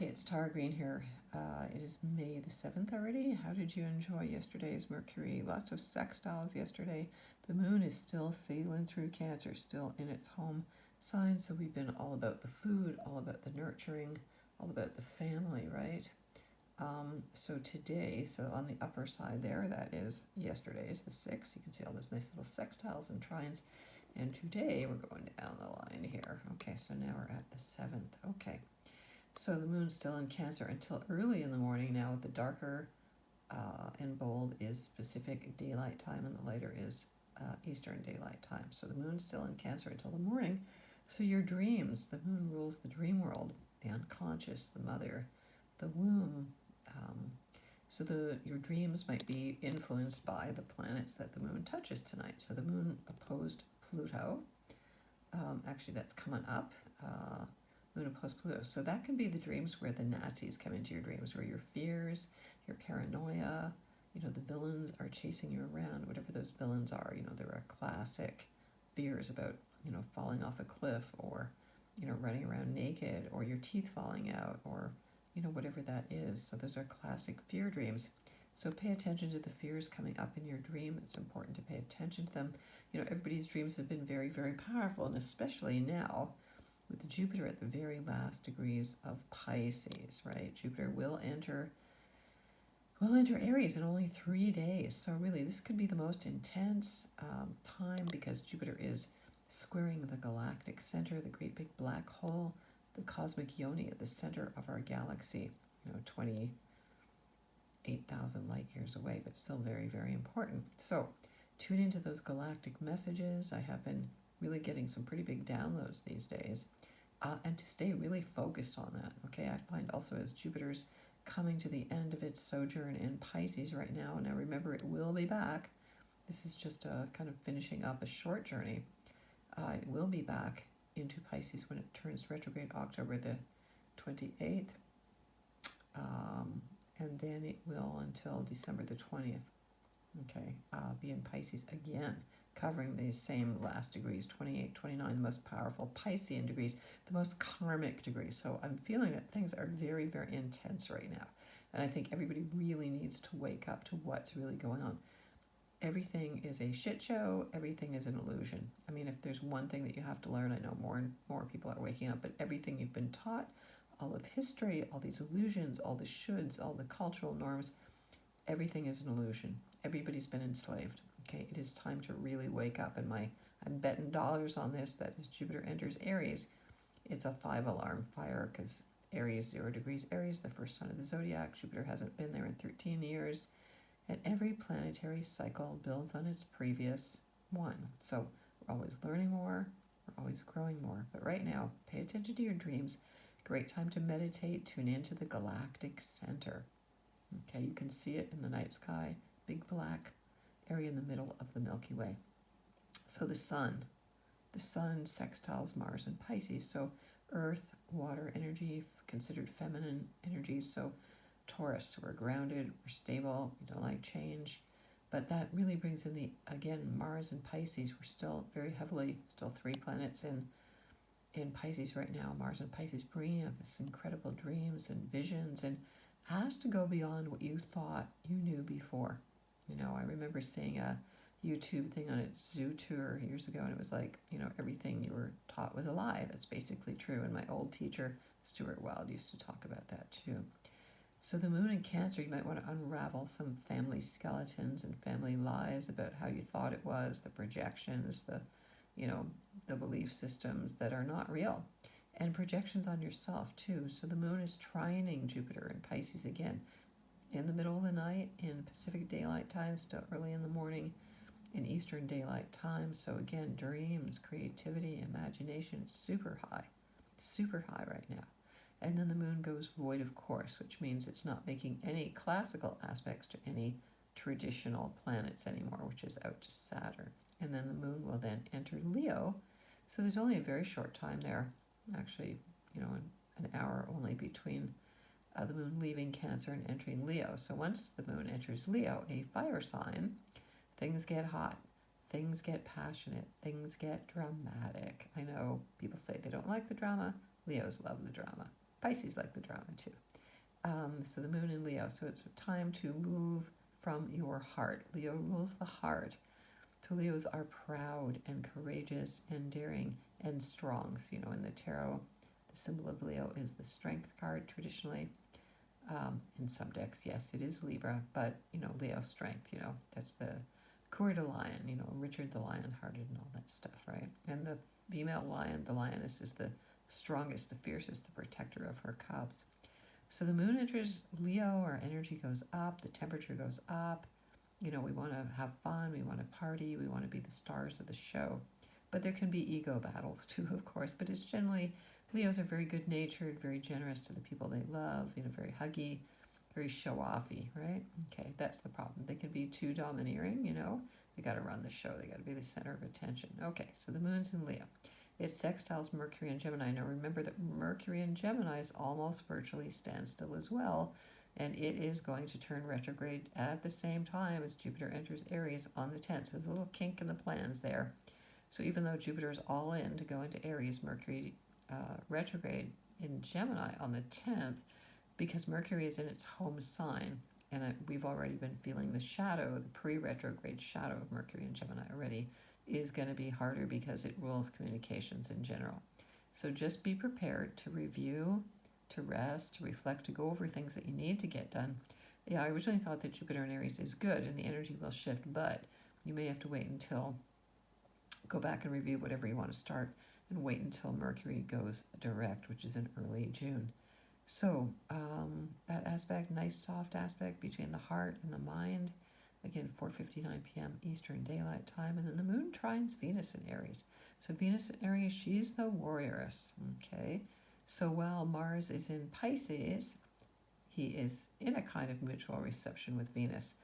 Okay, it's Tara Green here. It is May the 7th already. How did you enjoy yesterday's Mercury? Lots of sextiles yesterday. The moon is still sailing through Cancer, still in its home sign. So we've been all about the food, all about the nurturing, all about the family, right? So today, so on the upper side there, that is yesterday's, the 6th. You can see all those nice little sextiles and trines. And today we're going down the line here. Okay, so now we're at the 7th. Okay. So the moon's still in Cancer until early in the morning now. The darker and bold is Pacific Daylight Time, and the lighter is Eastern Daylight Time. So the moon's still in Cancer until the morning. So your dreams, the moon rules the dream world, the unconscious, the mother, the womb. Your dreams might be influenced by the planets that the moon touches tonight. So the moon opposed Pluto. Actually, that's coming up. Moon opposed Pluto. So that can be the dreams where the Nazis come into your dreams, where your fears, your paranoia, the villains are chasing you around, whatever those villains are. There are classic fears about, falling off a cliff, or, running around naked, or your teeth falling out, or, whatever that is. So those are classic fear dreams. So pay attention to the fears coming up in your dream. It's important to pay attention to them. Everybody's dreams have been very, very powerful, and especially now, with Jupiter at the very last degrees of Pisces, right? Jupiter will enter Aries in only 3 days. So really, this could be the most intense time, because Jupiter is squaring the galactic center, the great big black hole, the cosmic yoni at the center of our galaxy, 28,000 light years away, but still very, very important. So tune into those galactic messages. I have been really getting some pretty big downloads these days. And to stay really focused on that, okay? I find also as Jupiter's coming to the end of its sojourn in Pisces right now, now remember, it will be back. This is just a kind of finishing up a short journey. It will be back into Pisces when it turns retrograde October the 28th. And then it will until December the 20th, okay, be in Pisces again, covering these same last degrees, 28, 29, the most powerful Piscean degrees, the most karmic degrees. So I'm feeling that things are very, very intense right now. And I think everybody really needs to wake up to what's really going on. Everything is a shit show. Everything is an illusion. I mean, if there's one thing that you have to learn, I know more and more people are waking up, but everything you've been taught, all of history, all these illusions, all the shoulds, all the cultural norms, everything is an illusion. Everybody's been enslaved. Okay, it is time to really wake up. And I'm betting dollars on this, that as Jupiter enters Aries, it's a 5-alarm fire, because Aries, 0 degrees Aries, the first sign of the zodiac. Jupiter hasn't been there in 13 years. And every planetary cycle builds on its previous one. So we're always learning more, we're always growing more. But right now, pay attention to your dreams. Great time to meditate, tune into the galactic center. Okay, you can see it in the night sky, big black area in the middle of the Milky Way. So the sun sextiles Mars and Pisces. So earth, water energy, considered feminine energies. So Taurus, we're grounded, we're stable, we don't like change. But that really brings in Mars and Pisces. We're still very heavily, still 3 planets in Pisces right now. Mars and Pisces bringing us incredible dreams and visions, and has to go beyond what you thought you knew before. I remember seeing a YouTube thing on its zoo tour years ago, and it was like, everything you were taught was a lie. That's basically true. And my old teacher, Stuart Wilde, used to talk about that too. So the moon in Cancer, you might want to unravel some family skeletons and family lies about how you thought it was, the projections, the belief systems that are not real, and projections on yourself too. So the moon is trining Jupiter in Pisces again, in the middle of the night, in Pacific Daylight Time, still early in the morning, in Eastern Daylight Time. So again, dreams, creativity, imagination, super high right now. And then the moon goes void of course, which means it's not making any classical aspects to any traditional planets anymore, which is out to Saturn. And then the moon will then enter Leo. So there's only a very short time there, actually, an hour only between the moon leaving Cancer and entering Leo. So once the moon enters Leo, a fire sign, things get hot, things get passionate, things get dramatic. I know people say they don't like the drama. Leos love the drama. Pisces like the drama too. So the moon in Leo. So it's time to move from your heart. Leo rules the heart. So Leos are proud and courageous and daring and strong. So, in the tarot, the symbol of Leo is the strength card traditionally. In some decks, yes, it is Libra, but, Leo strength, that's the Coeur de Lion, Richard the Lion-hearted and all that stuff, right? And the female lion, the lioness, is the strongest, the fiercest, the protector of her cubs. So the moon enters Leo, our energy goes up, the temperature goes up. We want to have fun, we want to party, we want to be the stars of the show. But there can be ego battles too, of course. But it's generally, Leos are very good natured, very generous to the people they love, very huggy, very show offy, right? Okay, that's the problem. They can be too domineering, They got to run the show, they got to be the center of attention. Okay, so the moon's in Leo. It sextiles Mercury and Gemini. Now remember that Mercury in Gemini is almost virtually standstill as well, and it is going to turn retrograde at the same time as Jupiter enters Aries on the 10th. So there's a little kink in the plans there. So even though Jupiter is all in to go into Aries, Mercury retrograde in Gemini on the 10th, because Mercury is in its home sign, and we've already been feeling the shadow, the pre-retrograde shadow of Mercury in Gemini already, is going to be harder because it rules communications in general. So just be prepared to review, to rest, to reflect, to go over things that you need to get done. Yeah, I originally thought that Jupiter in Aries is good and the energy will shift, but you may have to wait until, go back and review whatever you want to start, and wait until Mercury goes direct, which is in early June. So that aspect, nice soft aspect between the heart and the mind, again 4:59 p.m. Eastern Daylight Time, and then the moon trines Venus in Aries. So Venus in Aries, she's the warrioress, okay? So while Mars is in Pisces, he is in a kind of mutual reception with Venus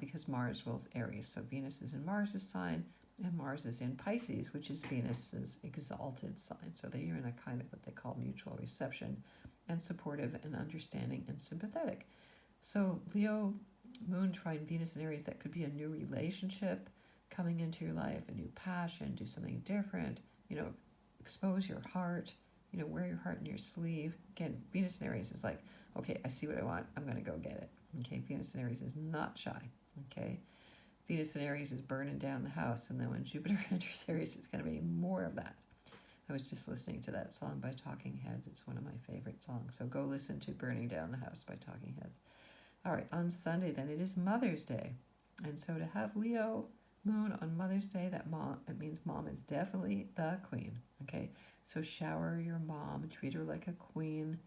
because Mars rules Aries. So Venus is in Mars' sign, and Mars is in Pisces, which is Venus's exalted sign. So they are in a kind of what they call mutual reception, and supportive and understanding and sympathetic. So Leo, moon trine Venus in Aries, that could be a new relationship coming into your life, a new passion, do something different, expose your heart, wear your heart in your sleeve. Again, Venus in Aries is like, okay, I see what I want, I'm going to go get it. Okay, Venus in Aries is not shy. Okay, Venus in Aries is burning down the house, and then when Jupiter enters Aries, it's going to be more of that. I was just listening to that song by Talking Heads. It's one of my favorite songs. So go listen to Burning Down the House by Talking Heads. All right, on Sunday then, it is Mother's Day. And so to have Leo moon on Mother's Day, it means mom is definitely the queen. Okay, so shower your mom, treat her like a queen,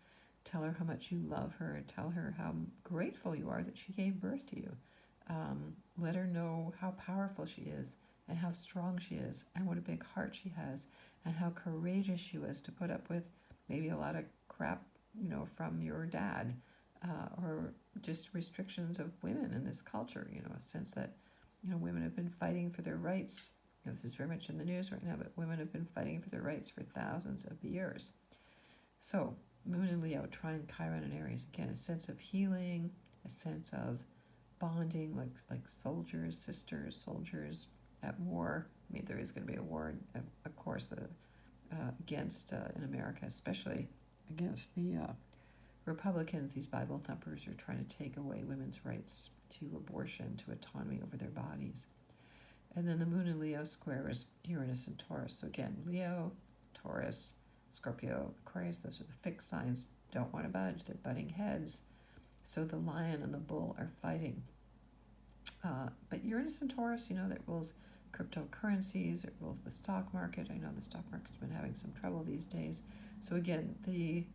tell her how much you love her, tell her how grateful you are that she gave birth to you. Let her know how powerful she is and how strong she is and what a big heart she has and how courageous she was to put up with maybe a lot of crap, from your dad, or just restrictions of women in this culture, a sense that, women have been fighting for their rights. This is very much in the news right now, but women have been fighting for their rights for thousands of years. So, Moon and Leo, trine Chiron and Aries, again, a sense of healing, a sense of bonding, like soldiers, sisters, soldiers at war. I mean, there is going to be a war, of course, against, in America, especially against the Republicans. These Bible thumpers are trying to take away women's rights to abortion, to autonomy over their bodies. And then the moon in Leo squares Uranus and Taurus. So again, Leo, Taurus, Scorpio, Aquarius, those are the fixed signs. Don't want to budge. They're butting heads. So the lion and the bull are fighting. But Uranus and Taurus, that rules cryptocurrencies, it rules the stock market. I know the stock market's been having some trouble these days. So again, the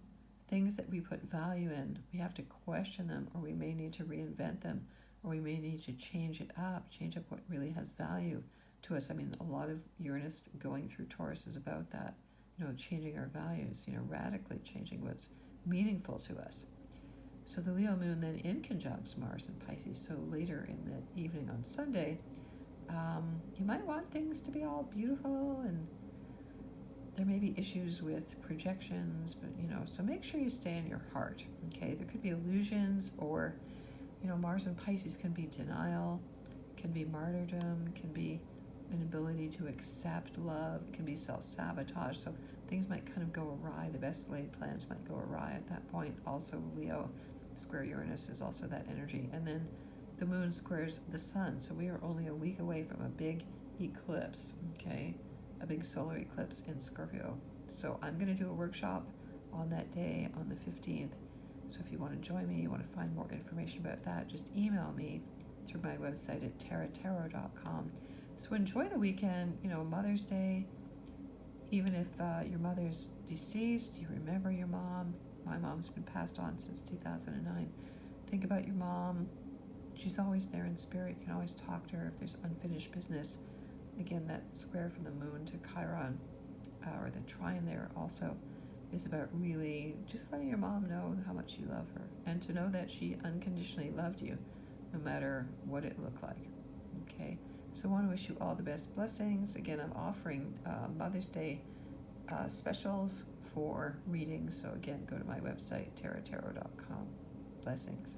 things that we put value in, we have to question them, or we may need to reinvent them, or we may need to change up what really has value to us. I mean, a lot of Uranus going through Taurus is about that, changing our values, radically changing what's meaningful to us. So the Leo moon then in conjuncts Mars and Pisces. So later in the evening on Sunday, you might want things to be all beautiful, and there may be issues with projections, but so make sure you stay in your heart. Okay, there could be illusions, or Mars and Pisces can be denial, can be martyrdom, can be an ability to accept love, can be self-sabotage. So things might kind of go awry. The best laid plans might go awry at that point. Also, Leo square Uranus is also that energy. And then the moon squares the sun. So we are only a week away from a big eclipse, okay? A big solar eclipse in Scorpio. So I'm going to do a workshop on that day, on the 15th. So if you want to join me, you want to find more information about that, just email me through my website at taratarot.com. So enjoy the weekend, Mother's Day. Even if your mother's deceased, you remember your mom. My mom's been passed on since 2009. Think about your mom. She's always there in spirit. You can always talk to her if there's unfinished business. Again, that square from the moon to Chiron, or the trine there also, is about really just letting your mom know how much you love her, and to know that she unconditionally loved you, no matter what it looked like. Okay, so I want to wish you all the best blessings. Again, I'm offering Mother's Day specials for readings. So again, go to my website, taratarot.com. Blessings.